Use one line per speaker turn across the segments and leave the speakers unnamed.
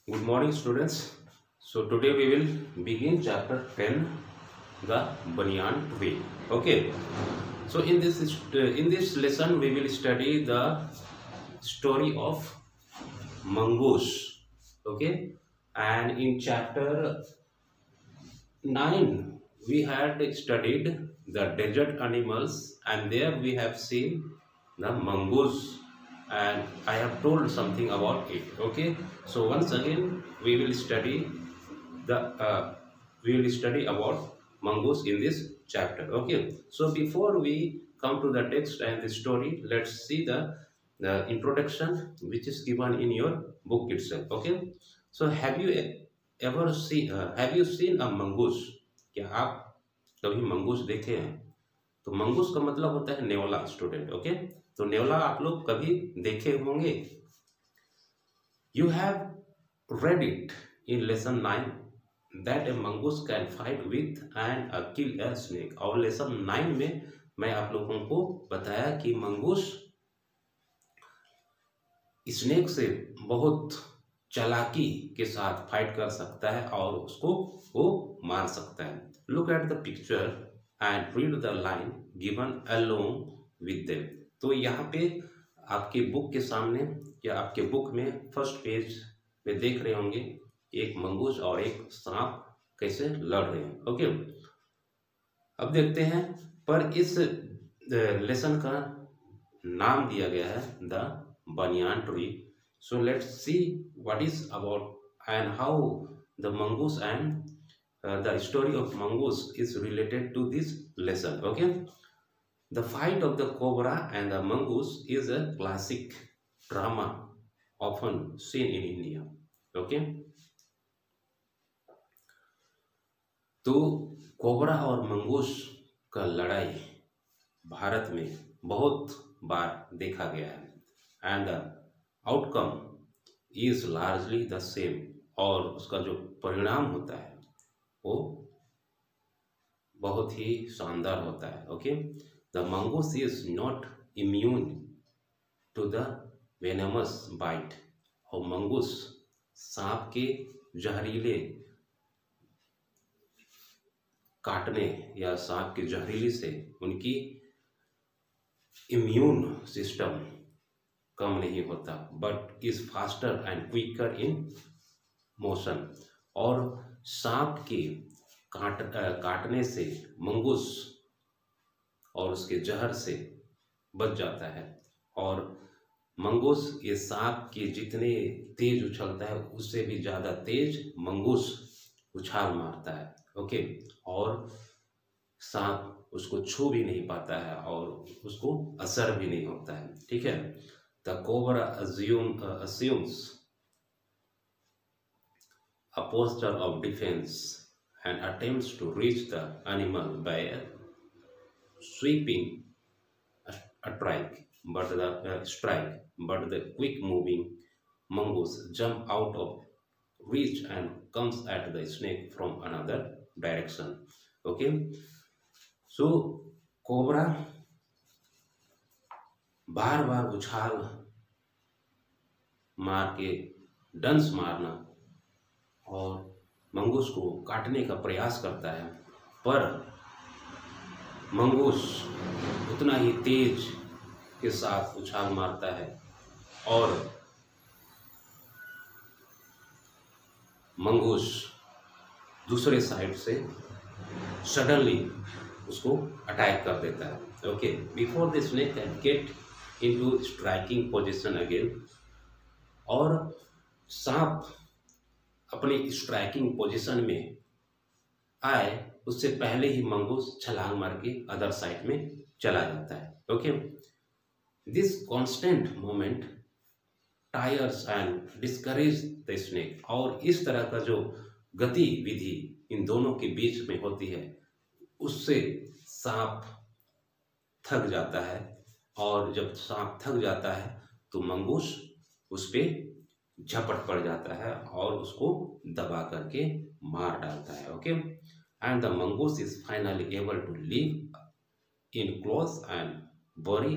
Good morning, students. So today we will begin chapter 10, the banyan tree. Okay. So in this lesson we will study the story of mongoose. Okay. And in chapter 9 we had studied the desert animals, and there we have seen the mongoose, and I have told something about it. Okay, so once again the uh, we will study about mongoose in this chapter. Okay, so before we come to the text and the story, let's see the introduction which is given in your book itself. Okay, so have you seen a mongoose? क्या आप कभी mongoose देखे हैं? तो mongoose का मतलब होता है नेवला, स्टूडेंट. ओके, तो नेवला आप लोग कभी देखे होंगे. You have read it in lesson 9 that A mongoose can fight with and kill a snake. और लेसन 9 में मैं आप लोगों को बताया कि मंगूस स्नेक से बहुत चालाकी के साथ फाइट कर सकता है और उसको वो मार सकता है. Look at the picture and read the line given along with them. तो यहाँ पे आपके बुक के सामने या आपके बुक में फर्स्ट पेज में देख रहे होंगे एक मंगूस और एक सांप कैसे लड़ रहे हैं. ओके, अब देखते हैं. पर इस लेसन का नाम दिया गया है the banyan tree. So let's see what is about and how the mongoose and the story of mongoose is related to this lesson. Okay, the fight of the cobra and the mongoose is a classic drama often seen in India. Okay, तो cobra और mongoose का लड़ाई भारत में बहुत बार देखा गया है, and the outcome is largely the same. और उसका जो परिणाम होता है वो बहुत ही शानदार होता है. Okay, the mongoose is not immune to the venomous bite. और मंगूस सांप के जहरीले काटने या सांप के जहरीले से उनकी इम्यून सिस्टम कम नहीं होता, but is faster and quicker in motion. और सांप के काटने से मंगूस और उसके जहर से बच जाता है. और मंगूस ये सांप के जितने तेज उछलता है उससे भी ज़्यादा तेज मंगूस उछाल मारता है. ओके, और सांप उसको छू भी नहीं पाता है और उसको असर भी नहीं होता है. ठीक है, the cobra assumes a posture of defense and attempts to reach the animal by sweeping a strike, but the quick-moving mongoose jump out of reach and comes at the snake from another direction. Okay, so cobra बार बार उछाल मार के डंस मारना और mongoose को काटने का प्रयास करता है, पर मंगूस उतना ही तेज के साथ उछाल मारता है और मंगूस दूसरे साइड से सडनली उसको अटैक कर देता है. Okay, before the snake can get into striking position again. और सांप अपनी स्ट्राइकिंग पोजीशन में आए उससे पहले ही मंगूस छलांग मार के अदर साइड में चला जाता है. Okay, this constant moment tyres and discourage the snake. और इस तरह का जो गतिविधि इन दोनों के बीच में होती है उससे सांप थक जाता है, और जब सांप थक जाता है तो मंगूस उस पर झपट पड़ जाता है और उसको दबा करके मार डालता है. Okay, and the mongoose is finally able to live in close and bury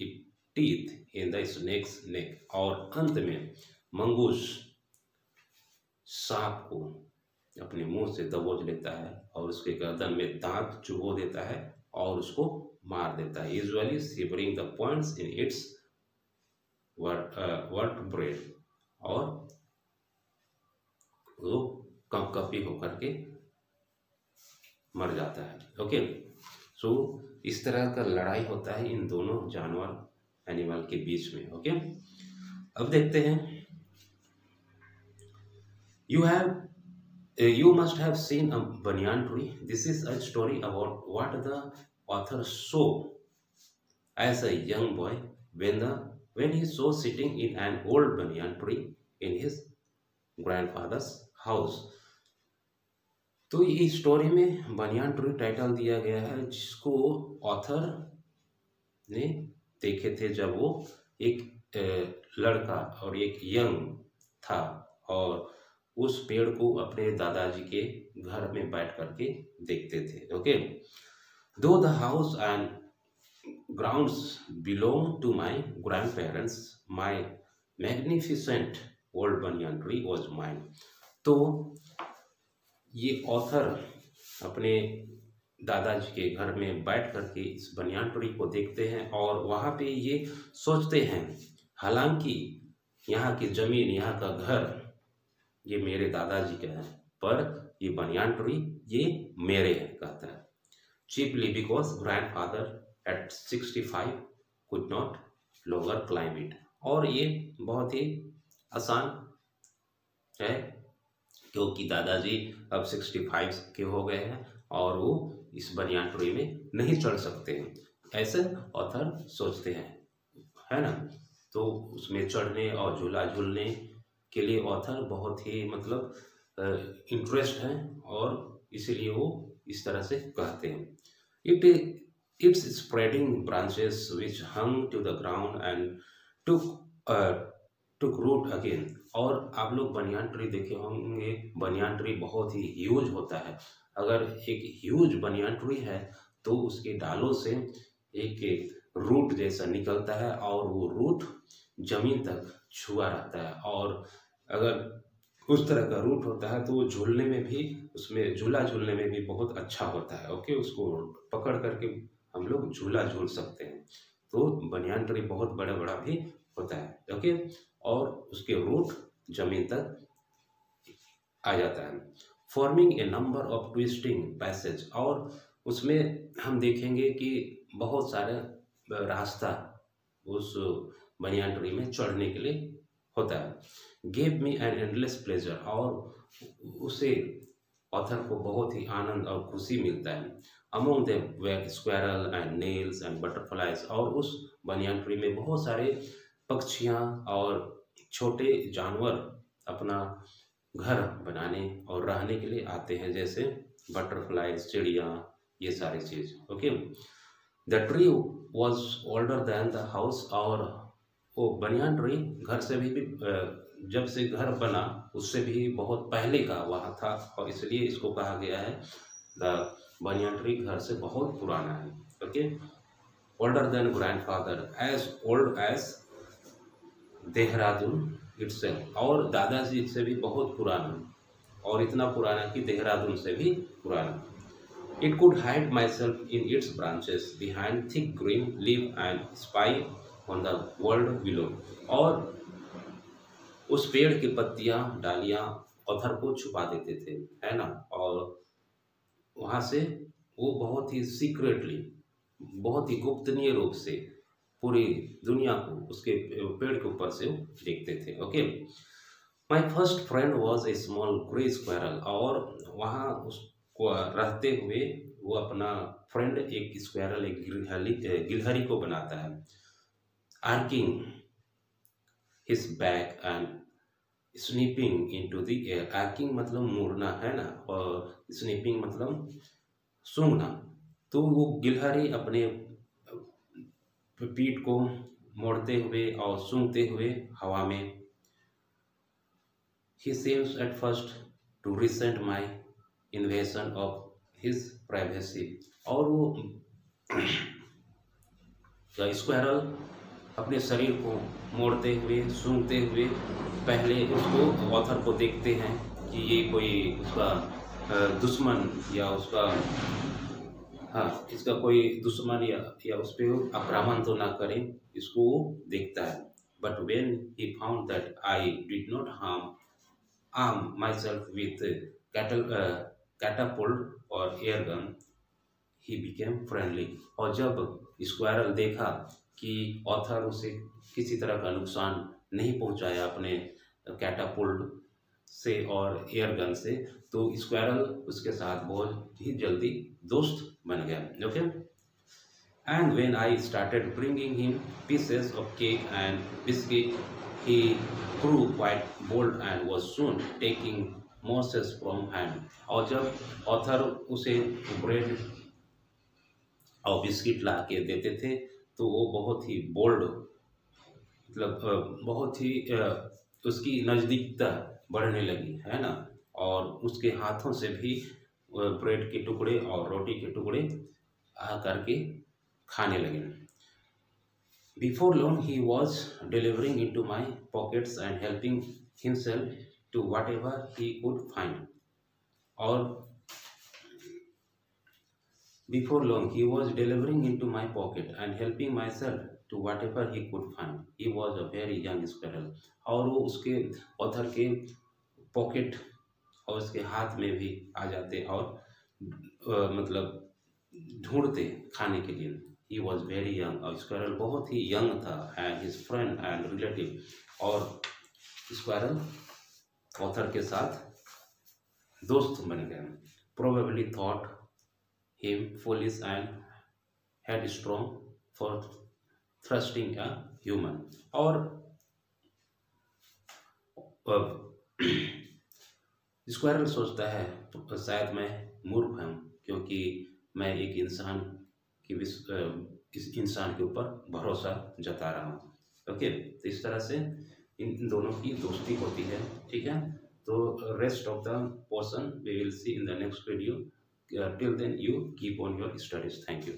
it teeth in the snake's neck. और अंत में मंगूस सांप को अपने मुंह से दबोच लेता है और उसके गर्दन में दांत चुभो देता है और उसको मार देता है, usually severing the points in its vertebrae, और वो कंपकपी होकर के मर जाता है। ओके, सो इस तरह का लड़ाई होता है इन दोनों जानवर एनिमल के बीच में। ओके, अब देखते हैं, you must have seen a banyan tree. This is a story about what the author saw as a young boy when he saw sitting in an old banyan tree in his grandfather's house. तो इस story में banyan tree title दिया गया है, जिसको author ने देखे थे जब वो एक लड़का और एक यंग था और उस पेड़ को अपने दादाजी के घर में बैठ करके देखते थे। Okay, though the house and grounds belong to my grandparents, my magnificent old banyan tree was mine. तो ये ऑथर अपने दादाजी के घर में बैठ करके इस बनियान ट्री को देखते हैं और वहाँ पे ये सोचते हैं, हालांकि यहाँ की ज़मीन, यहाँ का घर ये मेरे दादाजी का है, पर ये बनियान ट्री ये मेरे है, कहता है। Chiefly because grandfather at 65 could not लोअर क्लाइम इट। और ये बहुत ही आसान है क्योंकि दादाजी अब 65 के हो गए हैं और वो इस बनियान ट्री में नहीं चढ़ सकते हैं, ऐसे ऑथर सोचते हैं, है ना। तो उसमें चढ़ने और झूला झूलने के लिए ऑथर बहुत ही मतलब इंटरेस्ट है और इसीलिए वो इस तरह से कहते हैं। Its spreading branches which hung to the ground and took root again। और आप लोग बनियान ट्री देखे होंगे, बनियान ट्री बहुत ही ह्यूज होता है। अगर एक ह्यूज बनियान ट्री है तो उसके डालों से एक रूट जैसा निकलता है और वो रूट जमीन तक छुआ रहता है, और अगर उस तरह का रूट होता है तो झूलने में भी, उसमें झूला झूलने में भी बहुत अच्छा होता है। ओके, उसको पकड़ करके हम लोग झूला झूल सकते हैं। तो बनियान ट्री बहुत बड़ा बड़ा भी होता है। ओके, और उसके रूट जमीन तक आ जाता है, forming a number of twisting passage. और उसमें हम देखेंगे कि बहुत सारे रास्ता उस बनियान ट्री में चढ़ने के लिए होता है। Give me an endless pleasure. और उसे ऑथर को बहुत ही आनंद और खुशी मिलता है। Among them were squirrel and snails and butterflies. और उस बनियान ट्री में बहुत सारे पक्षियाँ और छोटे जानवर अपना घर बनाने और रहने के लिए आते हैं, जैसे बटरफ्लाइज, चिड़िया, ये सारी चीज़। Okay, the tree was older than the house. और वो बनियान ट्री घर से भी जब से घर बना उससे भी बहुत पहले का वहाँ था, और इसलिए इसको कहा गया है द बनियान ट्री घर से बहुत पुराना है। Okay, older than grandfather, as old as Dehradun itself. और दादाजी से भी बहुत पुराना, और इतना पुराना कि देहरादून से भी पुराना। It could hide myself in its branches behind thick green leaf and spy on the world below। और उस पेड़ की पत्तियां, डालियां ऑथर को छुपा देते थे, है ना। और वहाँ से वो बहुत ही सीक्रेटली, बहुत ही गुप्तनीय रूप से पूरी दुनिया को उसके पेड़ के ऊपर से देखते थे। Okay, my first friend was a small grey squirrel. और वहाँ उसको रहते हुए वो अपना फ्रेंड एक स्क्वायरल, एक गिलहरी को बनाता है। Arching his back and sneaking into the air. Arching मतलब मुड़ना, है ना, और स्नीपिंग मतलब सूंघना। तो वो गिलहरी अपने पीठ को मोड़ते हुए और सूंघते हुए हवा में। He seems at first to resent my invasion of his privacy। और वो स्क्वायरल अपने शरीर को मोड़ते हुए, सूंघते हुए पहले उसको ऑथर को देखते हैं कि ये कोई उसका दुश्मन या उसका, हाँ, इसका कोई दुश्मन या उस पर आक्रमण तो ना करे, इसको वो देखता है। But when he found that I did not arm myself with catapult और air gun, he became friendly. और जब स्क्वायरल देखा कि ऑथर उसे किसी तरह का नुकसान नहीं पहुंचाया अपने कैटापुल्ट से और एयर गन से, तो स्क्वायरल उसके साथ बहुत ही जल्दी दोस्त बन गया। Okay, and when I started bringing him pieces of cake and biscuit, he grew quite bold and was soon taking morsels from hand। और जब ऑथर उसे ब्रेड और बिस्किट ला के देते थे तो वो बहुत ही बोल्ड, मतलब बहुत ही उसकी नज़दीकता बढ़ने लगी, है ना, और उसके हाथों से भी ब्रेड के टुकड़े और रोटी के टुकड़े आ करके खाने लगे। Before long, he was delivering into my pockets and helping himself to whatever he could find। और before long, he was delivering into my pocket and helping myself to whatever he could find। He was a very young squirrel। और वो उसके author के pocket और उसके हाथ में भी आ जाते और मतलब ढूंढते खाने के लिए। He was very young। और स्क्वायरल बहुत ही यंग था, and his friend and relative। और स्क्वायरल ऑथर के साथ दोस्त बन गए। Probably thought him foolish and headstrong for trusting a human। और स्क्वायरल सोचता है शायद मैं मूर्ख हूँ क्योंकि मैं एक इंसान कि इस इंसान के ऊपर भरोसा जता रहा हूँ। ओके, तो इस तरह से इन दोनों की दोस्ती होती है। ठीक है, तो rest of the portion we will see in the next video. Till then you keep on your studies. Thank you.